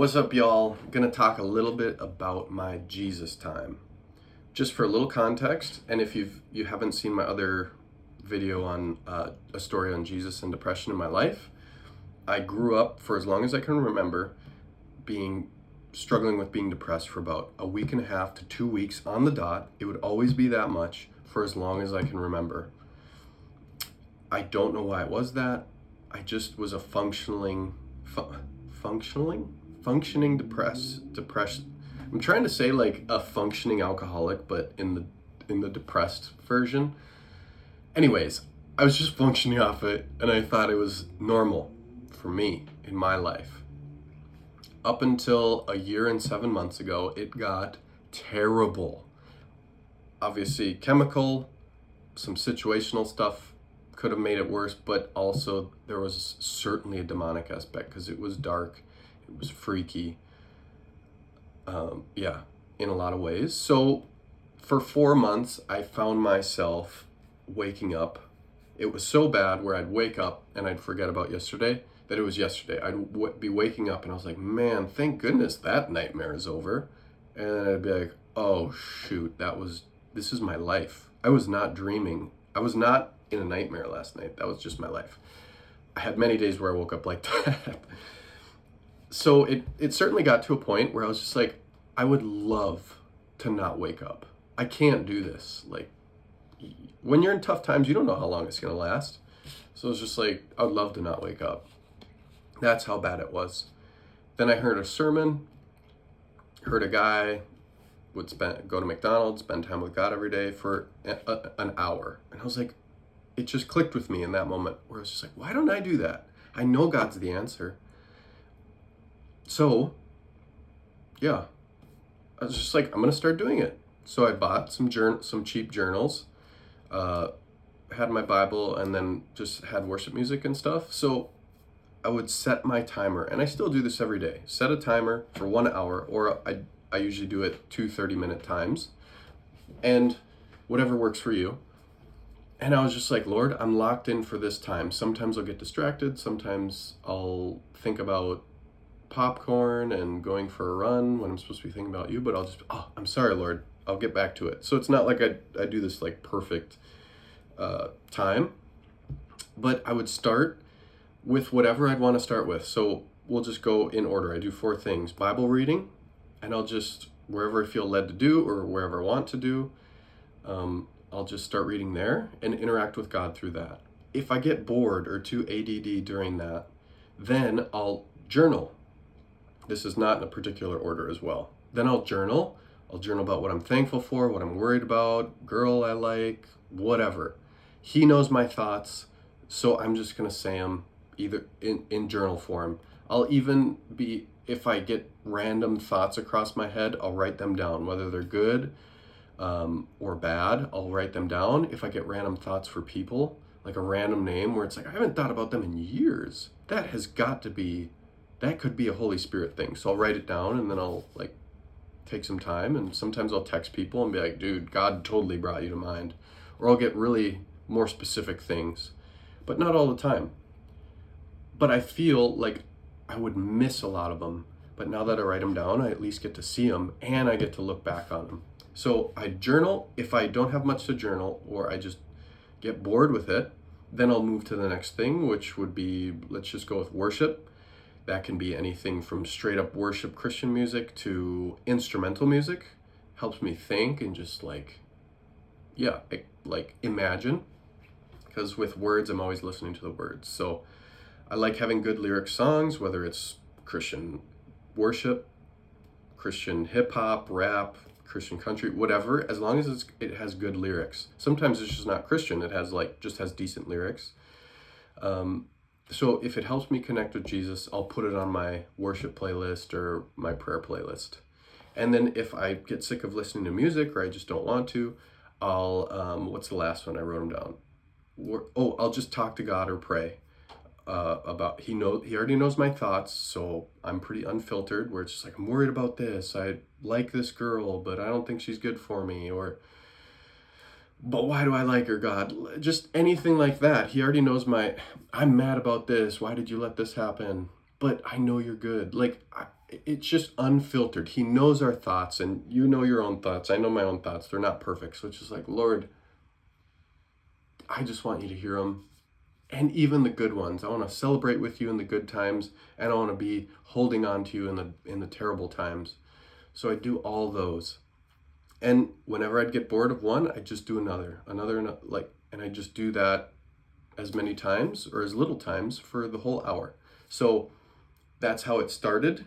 What's up, y'all? Gonna talk a little bit about my Jesus time. Just for a little context, and if you haven't seen my other video on a story on Jesus and depression in my life, I grew up for as long as I can remember being struggling with being depressed for about a week and a half to 2 weeks on the dot. It would always be that much for as long as I can remember. I don't know why it was that. I just was a functioning depressed. I'm trying to say like a functioning alcoholic, but in the depressed version. Anyways, I was just functioning off it, and I thought it was normal for me in my life. Up until a year and 7 months ago, it got terrible. Obviously, chemical, some situational stuff could have made it worse, but also there was certainly a demonic aspect because it was dark, it was freaky, in a lot of ways. So for 4 months, I found myself waking up. It was so bad where I'd wake up and I'd forget about yesterday, that it was yesterday. I'd be waking up and I was like, man, thank goodness that nightmare is over. And then I'd be like, oh shoot, this is my life. I was not dreaming. I was not in a nightmare last night. That was just my life. I had many days where I woke up like that. So it certainly got to a point where I was just like, I would love to not wake up. I can't do this. Like, when you're in tough times, you don't know how long it's going to last. So it's just like, I would love to not wake up. That's how bad it was. Then I heard a sermon, heard a guy would go to McDonald's, spend time with God every day for an hour. And I was like, it just clicked with me in that moment where I was just like, why don't I do that? I know God's the answer. So, yeah, I was just like, I'm going to start doing it. So I bought some cheap journals, had my Bible, and then just had worship music and stuff. So I would set my timer, and I still do this every day. Set a timer for 1 hour, or I usually do it 2 30-minute times, and whatever works for you. And I was just like, Lord, I'm locked in for this time. Sometimes I'll get distracted. Sometimes I'll think about popcorn and going for a run when I'm supposed to be thinking about you, but I'll just, I'm sorry, Lord, I'll get back to it. So it's not like I do this like perfect time, but I would start with whatever I'd want to start with. So we'll just go in order. I do 4 things: Bible reading, and I'll just, wherever I feel led to do or wherever I want to do, I'll just start reading there and interact with God through that. If I get bored or too ADD during that, then I'll journal. This is not in a particular order as well. Then I'll journal. I'll journal about what I'm thankful for, what I'm worried about, girl I like, whatever. He knows my thoughts, so I'm just going to say them either in journal form. I'll even be, if I get random thoughts across my head, I'll write them down, whether they're good or bad. I'll write them down. If I get random thoughts for people, like a random name where it's like, I haven't thought about them in years, that could be a Holy Spirit thing. So I'll write it down, and then I'll like take some time, and sometimes I'll text people and be like, dude, God totally brought you to mind. Or I'll get really more specific things, but not all the time. But I feel like I would miss a lot of them. But now that I write them down, I at least get to see them, and I get to look back on them. So I journal. If I don't have much to journal, or I just get bored with it, then I'll move to the next thing, which would be, let's just go with worship. That can be anything from straight up worship Christian music to instrumental music. Helps me think and just like imagine. Because with words, I'm always listening to the words. So I like having good lyric songs, whether it's Christian worship, Christian hip hop, rap, Christian country, whatever, as long as it has good lyrics. Sometimes it's just not Christian. It has just has decent lyrics. So if it helps me connect with Jesus, I'll put it on my worship playlist or my prayer playlist. And then if I get sick of listening to music or I just don't want to, I'll, what's the last one? I wrote them down. I'll just talk to God or pray about, he already knows my thoughts, so I'm pretty unfiltered, where it's just like, I'm worried about this. I like this girl, but I don't think she's good for me. Or, but why do I like her, God? Just anything like that. He already knows I'm mad about this. Why did you let this happen? But I know you're good. it's just unfiltered. He knows our thoughts, and you know your own thoughts. I know my own thoughts. They're not perfect. So it's just like, Lord, I just want you to hear them. And even the good ones. I want to celebrate with you in the good times, and I want to be holding on to you in the terrible times. So I do all those. And whenever I'd get bored of one, I'd just do another, and I just do that as many times or as little times for the whole hour. So that's how it started.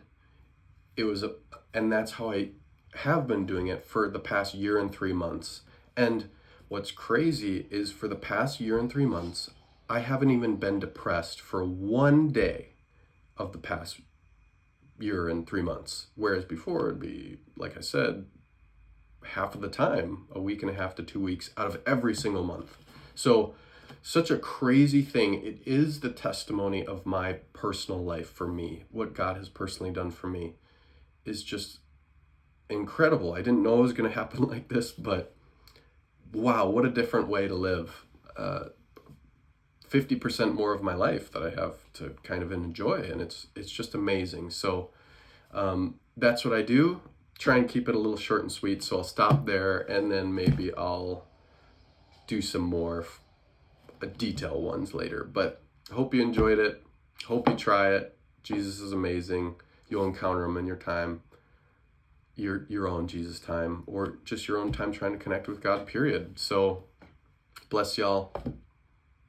And that's how I have been doing it for the past year and 3 months. And what's crazy is for the past year and 3 months, I haven't even been depressed for one day of the past year and 3 months. Whereas before it'd be, like I said, half of the time, a week and a half to 2 weeks out of every single month. So such a crazy thing. It is the testimony of my personal life for me. What God has personally done for me is just incredible. I didn't know it was going to happen like this, but wow, what a different way to live. 50% more of my life that I have to kind of enjoy, and it's just amazing. So that's what I do. Try and keep it a little short and sweet, so I'll stop there, and then maybe I'll do some more detail ones later. But hope you enjoyed it. Hope you try it. Jesus is amazing. You'll encounter him in your time, your own Jesus time, or just your own time trying to connect with God, period. So bless y'all.